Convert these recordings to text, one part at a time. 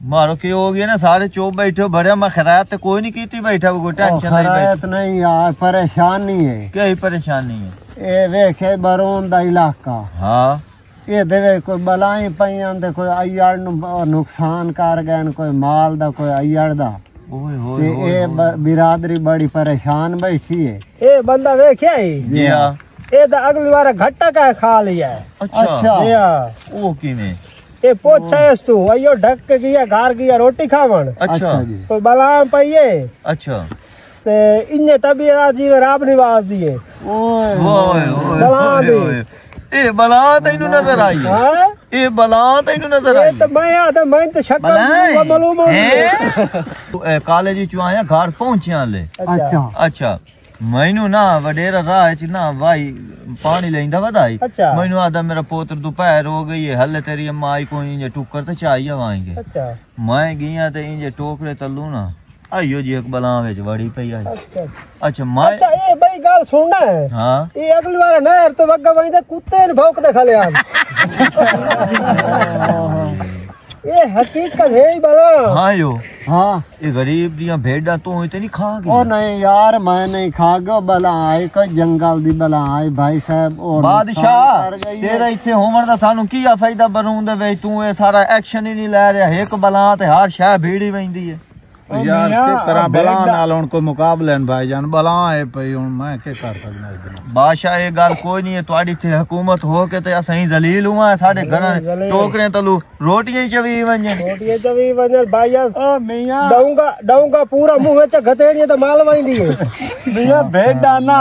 मारो की हो गया ना सारे चुप बैठे हो भरिया मैं खैरात तो कोई नहीं की बैठा वो टेंशन खैरात नहीं यार परेशानी है क्या परेशानी है ये वेखे बरोन दा इलाका हाँ ये देवे कोई बलाई पईयां ते कोई अय्याड़ नुकसान कर गए कोई माल दा कोई अय्याड़ दा ये बिरादरी बड़ी परेशान बैठी है ये बंदा वेख्या ही ये तो अगली बार घट्टा का खा लिया है अच्छा वो किने ये पोछा है तू अयो ढक के गया घर गया रोटी खावन अच्छा कोई बलाम पइए अच्छा ते इन्ने तबीयत अजीब राब निवास दिए ओए ओए ए बला तैनू नजर आई ए बला तैनू नजर आई तो मैं तो शक्ल मालूम है कॉलेज चो आया घर पहुंचिया ले अच्छा अच्छा मैनू ना वडेरा राह च ना भाई पानी लेंदा वधाई मैनू आदा मेरा पोत्र दोपहर हो गई है हले तेरी अम्मा आई कोई इंजे टुक्कर ते चाहिए आएंगे अच्छा मैं गया ते इंजे टोकरे तल्लू ना आइयो जी एक बला विच वड़ी पई आई अच्छा मैं अच्छा ये भाई गाल सुनना है हां ये अगली बार नहर तो वग्गा वहीं दे कुत्ते ने भौंक दे खले आ ये हकीकत है ही बला हां यो हाँ ये गरीब दिया भेड़ा तू इतनी खा गई ओ नहीं यार मैं नहीं खा गयो बला आई कोई जंगल दी बला आई भाई साहब और बादशाह तेरा इथे होवन दा सानू की फायदा बनूं दे वे तू ये सारा एक्शन ही नहीं ले रहा एक बला ते हर शह भीड़ी वेंदी है यार के करा बला नाल उनको मुकाबले भाईजान बला है पई हुन मैं के कर सकना इस बादशाह ये गल कोई नहीं है तुम्हारी थे हुकूमत हो के ते असई जलील हुआ साडे घर टोकरे तलू रोटियां ही चवी वंजन भाई ओ मियां डाऊंगा पूरा मुंह विच गतेड़ी तो माल वईंदी है मियां भेड़ा ना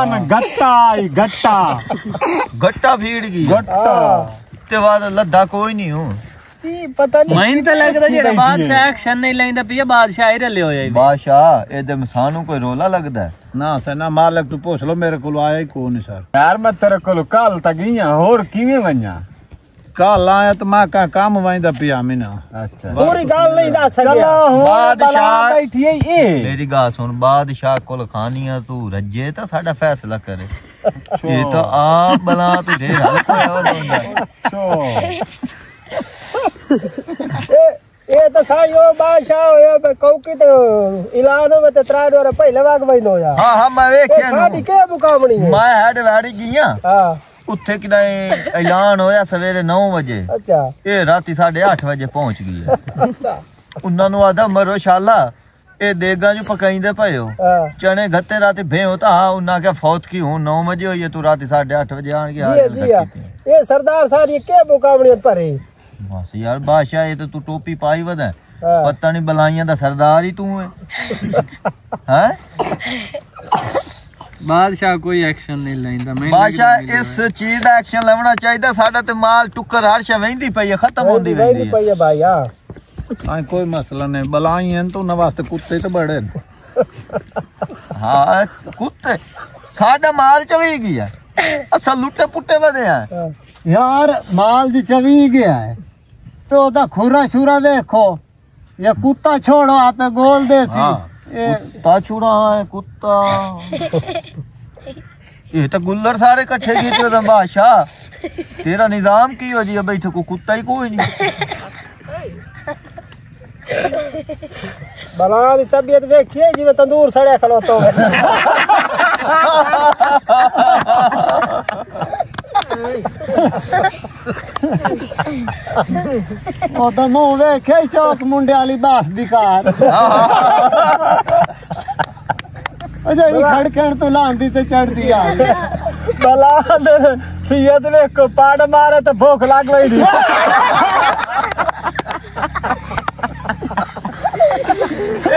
गट्टा भीड़ गई गट्टा ते बाद लद्दा कोई नहीं हूं पता नहीं मैं तो लग रहा जेड़ा बादशाह एक्शन नहीं लेंदा पिया बादशाह ही रले होया बादशाह ए दे मसानू कोई रोला लगदा है ना सना मालिक तू पूछ लो मेरे को आया ही कौन सर यार मैं तेरे को कल तक गया और किवें वन्या कल आया तो मैं का काम वाइंदा पिया मिना अच्छा पूरी गाल नहीं दस सके बादशाह बैठी है ये मेरी गाल सुन बादशाह कोल खानिया तू रज्जे ता साडा फैसला करे ये तो आप बला तू ढेर हल्का है ये तो सायो बादशाह होया कौकी तो ऐलान में तो 3 बार पहले वाग वइंदो या हां मैं वेख्या साडी के मुकामणी है मैं हेड वाड़ी गया हां उत्थे किदाई ऐलान होया सवेरे 9 बजे अच्छा ये राती 8:30 बजे पहुंच गई अच्छा उन्हां नु आदा मरो शाला ए देगा जो पकाइंदे पयो चने गत्ते राती भेओ ता उन्हां के फौत की हूं 9 बजे होई तू राती 8:30 बजे आन के हाजिर जी ये सरदार सारी के मुकामणी पर है बस यार बादशाह ये तो तू टोपी पाई वदा पता नहीं बलाइयां दा सरदार ही तू है हैं बादशाह कोई एक्शन नहीं लेंदा मैं बादशाह इस चीज दा एक्शन लेना चाहिए साडा ते माल टुक्कर हर शे वेंदी पई है खत्म होंदी वेंदी है भाई हां हां कोई मसला नहीं बलाई हैं तो न वास्ते कुत्ते तो बड़े हां कुत्ते साडा माल चवी गया असल लुट्टे पुट्टे वदे हैं यार माल दी चवी गया है तो ओदा खुरा शुरा देखो ये कुत्ता छोड़ो आपे गोल देसी कुत्ता छुड़ा है कुत्ता ये तो गुल्लर सारे इकट्ठे किए थे बादशाह तेरा निजाम की हो जी बैठे को कुत्ता ही कोई नहीं बला दी तबीयत देखिए जिवें तंदूर सड़या खलोता हो ओ तो मुंह वेखे चौक मुंडे वाली बास दी कार जेड़ी खड़कण तो लांदी ते चढ़दी आ बला सियत वेखो पाड़ मारे तो भूख लग गई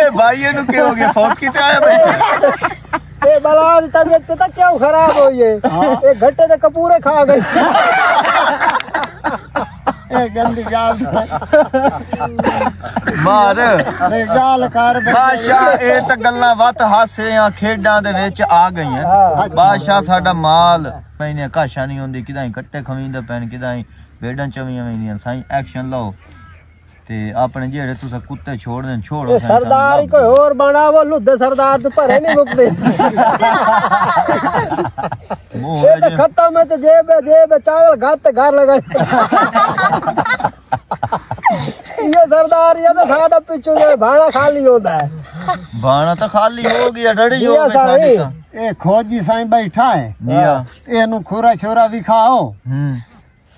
ए भाई नु के हो गया फौत की चाय बैठे ए बला दी तबीयत पता क्यों खराब हुई है ये घट्टे ते कपूरे खा गई ए गंदी गाल मार ए गाल कर बादशाह ए त गल्लां वत हासे आ खेडां दे विच आ गईयां बादशाह साडा माल मैंने काशा नहीं होंदी किदाई कट्टे खवींदे पैन किदाई भेड़ां चवीयां वेंदियां साईं एक्शन लो ते अपने जेड़े तुसा कुत्ते छोड़ देन छोड़ो सरदार कोई और बनावो लुद्दे सरदार तो भरे नहीं मुकदे ये तो खत्म है तो जेब चावल घात घर लगा ये सरदार ये तो साडा पिछू जे भाड़ा खाली होता है बाणा तो खाली हो गया डड़ी हो जिया गई साडी साईं। तो ए खोजी साईं बैठा है जिया एनु खोरा छोरा विखाओ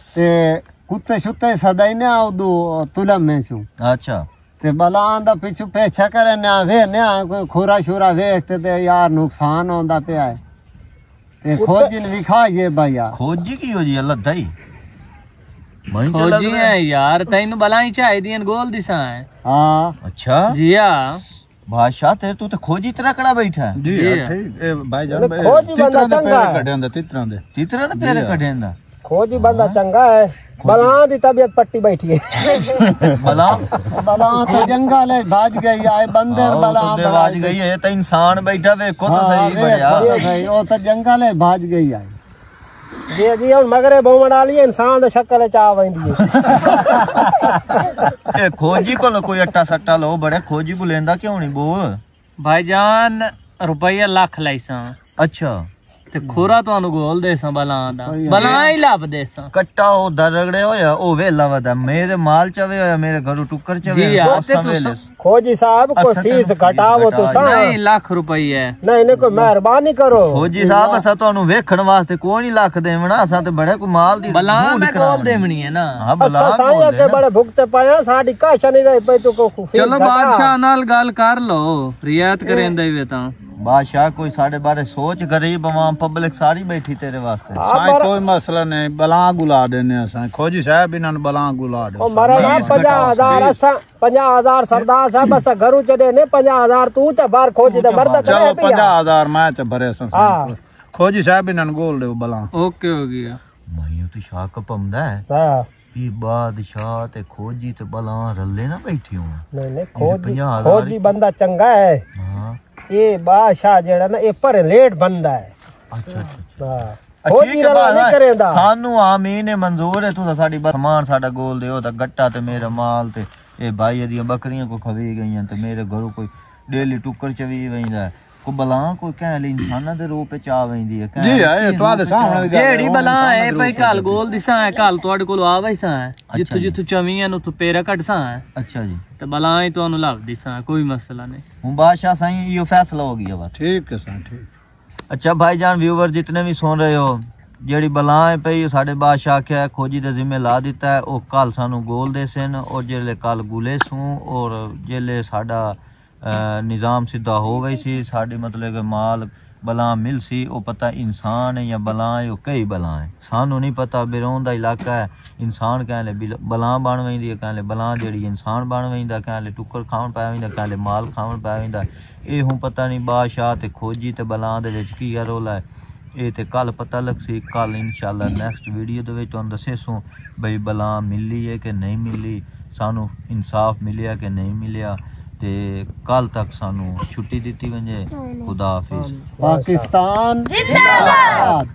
ते कुत्ते शुत्ते सदाई ने आउदू तुलम में छू अच्छा ते भला आंदा पिछू पेछा करे ना वे ना कोई खोरा छोरा वेखते ते यार नुकसान होंदा पे है ते खोजी ने विखाइए भाई यार खोजी की हो जी अल्लाह दई मैं तो लग खोजी रहा है यार तैनू बलाई चाहिए गोल दिशा है हाँ अच्छा जिया बादशाह तेरे तू तो खोजी तरह कड़ा बैठा है जी जी। ठीक ए भाईजान खोजी बंदा चंगा है। कढ़े होंदे तितरां दे तीतरा तो पेरे कढ़ेंदा खोजी बंदा चंगा है बलहां दी तबीयत पट्टी बैठी है भला भला तो जंगल है भाज गई आए बंदर भला तो आवाज गई है तो इंसान बैठा देखो तो सही बढ़िया भाई ओ तो जंगल है भाज गई आई जे जी हुन मगरे बहु डाली इंसान दा शक्ल चा वेंदी है ए खोजी को कोई अट्टा सट्टा लो बड़े खोजी को लेंदा क्यों नहीं बोल भाईजान रुपया लाख लाइसा अच्छा ते खोरा ਤੁਹਾਨੂੰ ਗੋਲ ਦੇਸਾਂ ਬਲਾਂ ਦਾ ਬਲਾਂ ਹੀ ਲੱਭ ਦੇਸਾਂ कट्टा ओ दरगड़े होया ओ वेला वदा मेरे माल चवे होया मेरे घरों टुक्कर चवे जी यार, उस वेले खोजी साहब को फीस घटावो तो सा ਨਹੀਂ ਲੱਖ ਰੁਪਈਆ नहीं नहीं कोई मेहरबानी करो खोजी साहब असा ਤੁਹਾਨੂੰ ਵੇਖਣ ਵਾਸਤੇ ਕੋਈ ਨਹੀਂ ਲੱਖ ਦੇਵਣਾ ਅਸਾਂ ਤੇ ਬੜੇ ਕੋ ਮਾਲ ਦੀ ਬਲਾਂ ਢੂੰਡ ਮੈਂ ਕਰਾਉਣੀ। ਗੋਲ ਦੇਵਣੀ ਹੈ ਨਾ ਹਾਂ अच्छा ਬਲਾ साईं के बड़े भुगते पाया साडी काशा नहीं रही पई तो को फीस ਚਲੋ ਬਾਦਸ਼ਾਹ ਨਾਲ ਗੱਲ ਕਰ ਲਓ ਰਿਆਇਤ ਕਰੇਂਦਾ ਹੀ ਵੇ ਤਾਂ बादशाह कोई साढ़े बारे सोच गरीब आवाम पब्लिक सारी बैठी तेरे वास्ते साईं कोई मसला नहीं बलां गुला देने साईं खोजी साहब इन्हां बलां गुला दे ओ मरा ना 50,000 असा 50,000 सरदार साहब असा घरू चढ़े ने 50,000 तू च बाहर खोजी ते मरदा चलो करे पिया 50,000 मैं च भरे सन हाँ। खोजी साहब इन्हां गोल दे बलां ਓਕੇ ਹੋ ਗਿਆ मैं तो शाक पमदा है हां ये बादशाह ते खोजी ते बला रले ना बैठी हूं नहीं नहीं खोजी 50,000 खोजी बंदा चंगा है हां ये बादशाह जेड़ा ना ये पर लेट बंदा है अच्छा अच्छा हां खोजी रला नहीं करेंदा सानू आमीन मंजूर है तू साडी समान साडा गोल दे ओ ता गट्टा ते मेरा माल ते ए भाई दी बकरियां को खवी गईयां ते मेरे घरों कोई डेली टुक्कर चवी वैंदा को बला कोई कहले इंसाना दे रूप च आ वैंदी है जी है तुम्हारे सामने ਜਿਹੜੀ ਬਲਾਂ ਹੈ ਭਈ ਕੱਲ ਗੋਲ ਦਿਸਾਂ ਹੈ ਕੱਲ ਤੁਹਾਡੇ ਕੋਲ ਆ ਵੈਸਾਂ ਹੈ ਜਿੱਥੋਂ ਜਿੱਥੋਂ ਚਵੀਆਂ ਨੂੰ ਤੂੰ ਪੇਰਾ ਕੱਢਸਾਂ ਹੈ अच्छा जी ਤੇ ਬਲਾਂ ਹੀ ਤੁਹਾਨੂੰ ਲੱਭ ਦਿਸਾਂ ਕੋਈ ਮਸਲਾ ਨਹੀਂ हूं बादशाह साईं यो फैसला हो गया बस ठीक है साईं ठीक अच्छा भाईजान व्यूवर जितने भी सुन रहे हो ਜਿਹੜੀ ਬਲਾਂ ਹੈ ਪਈ ਸਾਡੇ ਬਾਦਸ਼ਾਹ ਆਖਿਆ ਖੋਜੀ ਦੇ ਜ਼ਿੰਮੇ ਲਾ ਦਿੱਤਾ ਹੈ ਉਹ ਕੱਲ ਸਾਨੂੰ ਗੋਲ ਦੇ ਸਨ ਔਰ ਜਿਹੜੇ ਕੱਲ ਗੁਲੇ ਸੂ ਔਰ ਜਿਹੜੇ ਸਾਡਾ ਨਿਜ਼ਾਮ ਸਿੱਧਾ ਹੋ ਗਈ ਸੀ ਸਾਡੀ ਮਤਲਬ ਕਿ ਮਾਲ ਬਲਾਂ ਮਿਲ ਸੀ ਉਹ ਪਤਾ ਇਨਸਾਨ ਹੈ ਜਾਂ ਬਲਾਂ ਹੈ ਉਹ ਕਈ ਬਲਾਂ ਹੈ ਸਾਨੂੰ ਨਹੀਂ ਪਤਾ ਬਿਰੋਂ ਦਾ ਇਲਾਕਾ ਹੈ ਇਨਸਾਨ ਕਹਿੰਦੇ ਬਲਾਂ ਬਣ ਵੈਂਦੀ ਹੈ ਕਹਿੰਦੇ ਬਲਾਂ ਜਿਹੜੀ ਇਨਸਾਨ ਬਣ ਵੈਂਦਾ ਕਹਿੰਦੇ ਟੁੱਕਰ ਖਾਣ ਪੈ ਵੈਂਦਾ ਕਹਿੰਦੇ ਮਾਲ ਖਾਣ ਪੈ ਵੈਂਦਾ ਇਹ ਹੁਣ ਪਤਾ ਨਹੀਂ ਬਾਦਸ਼ਾਹ ਤੇ ਖੋਜੀ ਤੇ ਬਲਾਂ ਦੇ ਵਿੱਚ ਕੀ ਰੋਲਾ ਹੈ ਇਹ ਤੇ ਕੱਲ ਪਤਾ ਲੱਗ ਸੀ ਕੱਲ ਇਨਸ਼ਾਅੱਲਾ ਨੈਕਸਟ ਵੀਡੀਓ ਦੇ ਵਿੱਚ ਤੁਹਾਨੂੰ ਦੱਸੇ ਸੂ ਬਈ ਬਲਾਂ ਮਿਲੀ ਹੈ ਕਿ ਨਹੀਂ ਮਿਲੀ ਸਾਨੂੰ ਇਨਸਾਫ ਮਿਲਿਆ ਕਿ ਨਹੀਂ ਮਿਲਿਆ ਤੇ ਕੱਲ ਤੱਕ ਸਾਨੂੰ ਛੁੱਟੀ ਦਿੱਤੀ ਵੰਜੇ ਖੁਦਾ ਹਾਫਿਜ਼ पाकिस्तान जिंदाबाद।